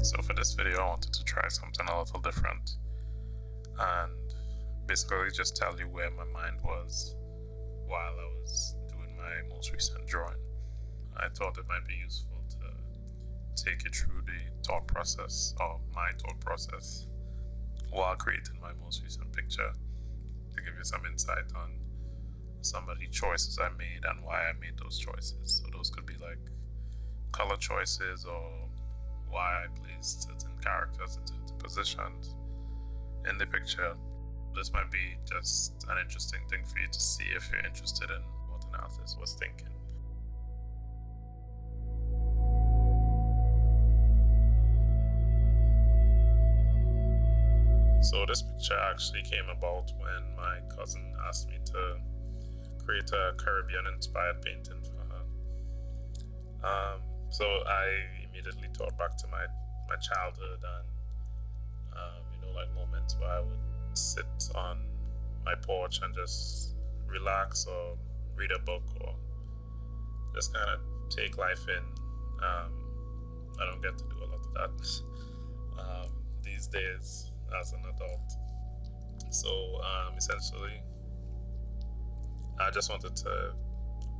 So for this video, I wanted to try something a little different and basically just tell you where my mind was while I was doing my most recent drawing. I thought it might be useful to take you through the thought process, or my thought process, while creating my most recent picture, to give you some insight on some of the choices I made and why I made those choices. So those could be like color choices, or why I placed certain characters in certain positions in the picture. This might be just an interesting thing for you to see if you're interested in what an artist was thinking. So this picture actually came about when my cousin asked me to create a Caribbean-inspired painting for her. So I immediately thought back to my childhood and like moments where I would sit on my porch and just relax or read a book or just kind of take life in. I don't get to do a lot of that these days as an adult. So essentially, I just wanted to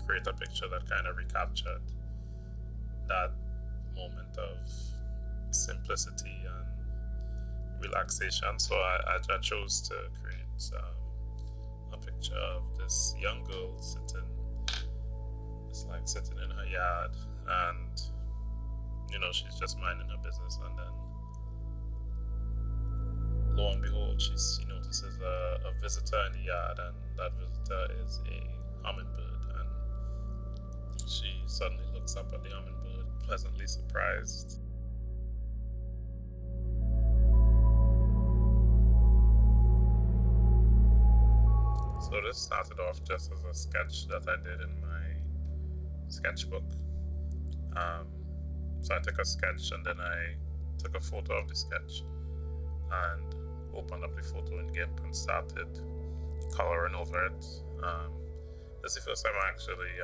create a picture that kind of recaptured that moment of simplicity and relaxation. So I chose to create a picture of this young girl sitting in her yard, and she's just minding her business, and then lo and behold, she notices a visitor in the yard, and that visitor is a hummingbird, and she suddenly looks up at the hummingbird, pleasantly surprised. So this started off just as a sketch that I did in my sketchbook. So I took a sketch and then I took a photo of the sketch and opened up the photo in GIMP and started coloring over it. This is the first time I actually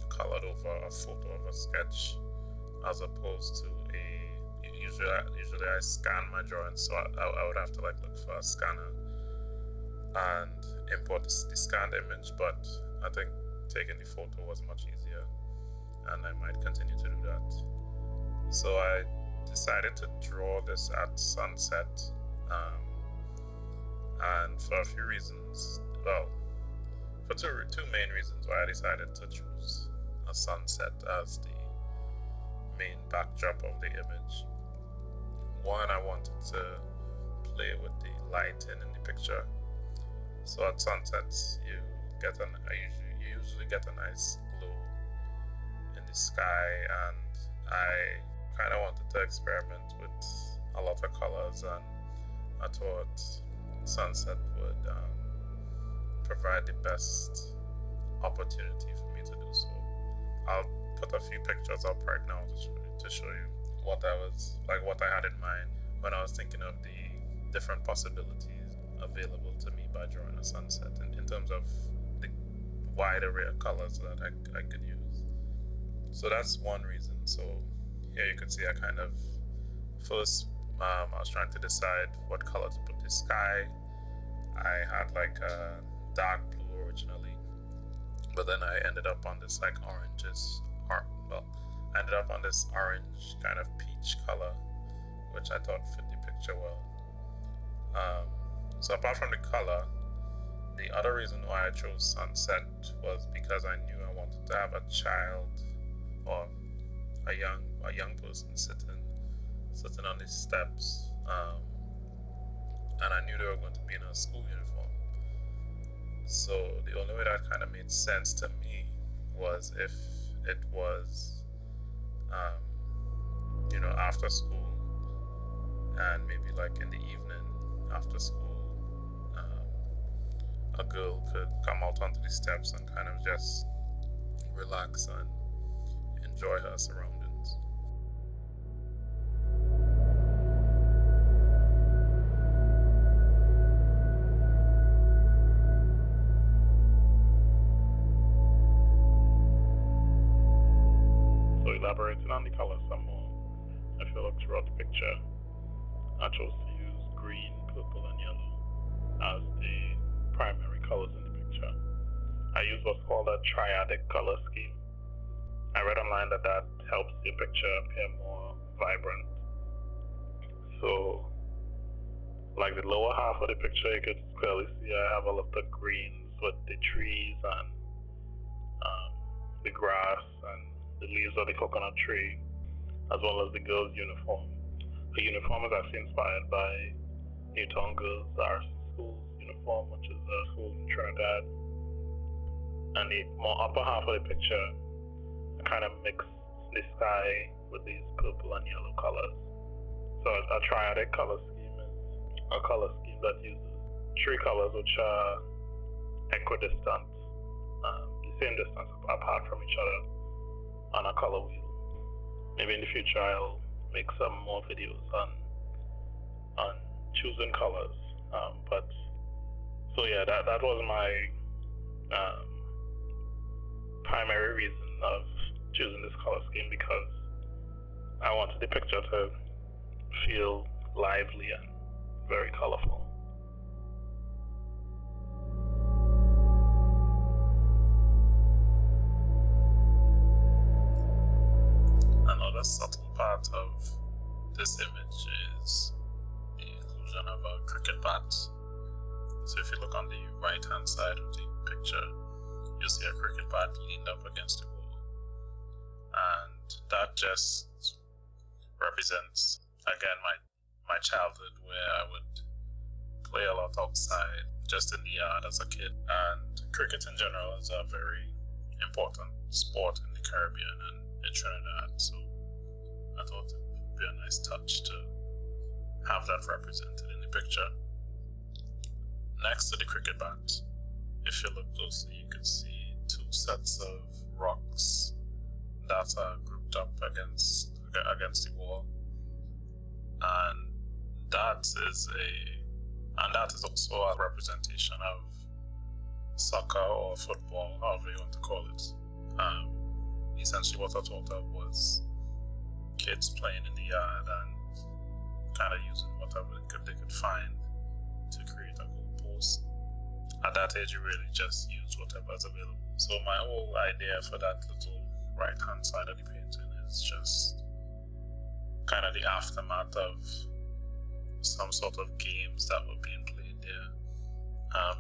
colored over a photo of a sketch, as opposed to usually I scan my drawings, so I would have to look for a scanner and import the scanned image, but I think taking the photo was much easier, and I might continue to do that. So I decided to draw this at sunset, and for a few reasons, for two main reasons why I decided to choose a sunset as the main backdrop of the image. One, I wanted to play with the lighting in the picture. So at sunsets, you usually get a nice glow in the sky, and I kind of wanted to experiment with a lot of colors, and I thought sunset would provide the best opportunity for me to do so. I'll put a few pictures up right now to show you what I had in mind when I was thinking of the different possibilities available to me by drawing a sunset, in terms of the wide array of colors that I could use. So that's one reason. So here you can see I kind of first I was trying to decide what color to put the sky. I had a dark blue originally, but then I ended up on this I ended up on this orange kind of peach color, which I thought fit the picture well. So apart from the color, the other reason why I chose sunset was because I knew I wanted to have a child or a young person sitting on these steps, and I knew they were going to be in a school uniform. So the only way that kind of made sense to me was if it was after school, and maybe in the evening after school, a girl could come out onto the steps and kind of just relax and enjoy her surroundings. So elaborating on the colors some more, I you look throughout the picture, I chose to use green, purple, and yellow as the primary colors in the picture. I use what's called a triadic color scheme. I read online that helps the picture appear more vibrant. So, like the lower half of the picture, you could clearly see I have a lot of greens with the trees and the grass and the leaves of the coconut tree, as well as the girls' uniform. The uniform is actually inspired by Newtown Girls RC School's uniform, which is a school in Trinidad. And the more upper half of the picture, I kind of mix the sky with these purple and yellow colors. So a triadic color scheme is a color scheme that uses three colors which are equidistant, the same distance apart from each other on a color wheel. Maybe in the future I'll make some more videos on choosing colors. So yeah, that was my primary reason of choosing this color scheme, because I wanted the picture to feel lively and very colorful. Another subtle part of this image is the inclusion of a cricket bat. So if you look on the right hand side of the picture, you'll see a cricket bat leaned up against the wall. And that just represents, again, my childhood, where I would play a lot outside, just in the yard as a kid. And cricket in general is a very important sport in the Caribbean and in Trinidad, so I thought it would be a nice touch to have that represented in the picture. Next to the cricket bat, if you look closely, you can see two sets of rocks that are grouped up against the wall, and that is also a representation of soccer or football, however you want to call it. Essentially what I thought of was kids playing in the yard and kind of using whatever they could find to create a goal post. At that age, you really just use whatever is available. So my whole idea for that little right hand side of the painting is just kind of the aftermath of some sort of games that were being played there.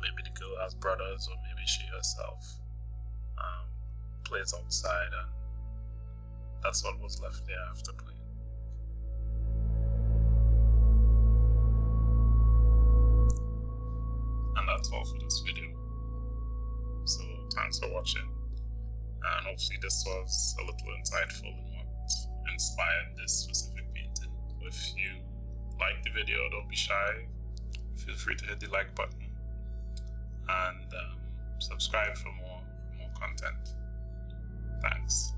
Maybe the girl has brothers, or maybe she herself plays outside, and that's what was left there after playing. And that's all for this video. So thanks for watching, and hopefully this was a little insightful in what inspired this specific painting. If you like the video, don't be shy. Feel free to hit the like button and subscribe for more content. Thanks.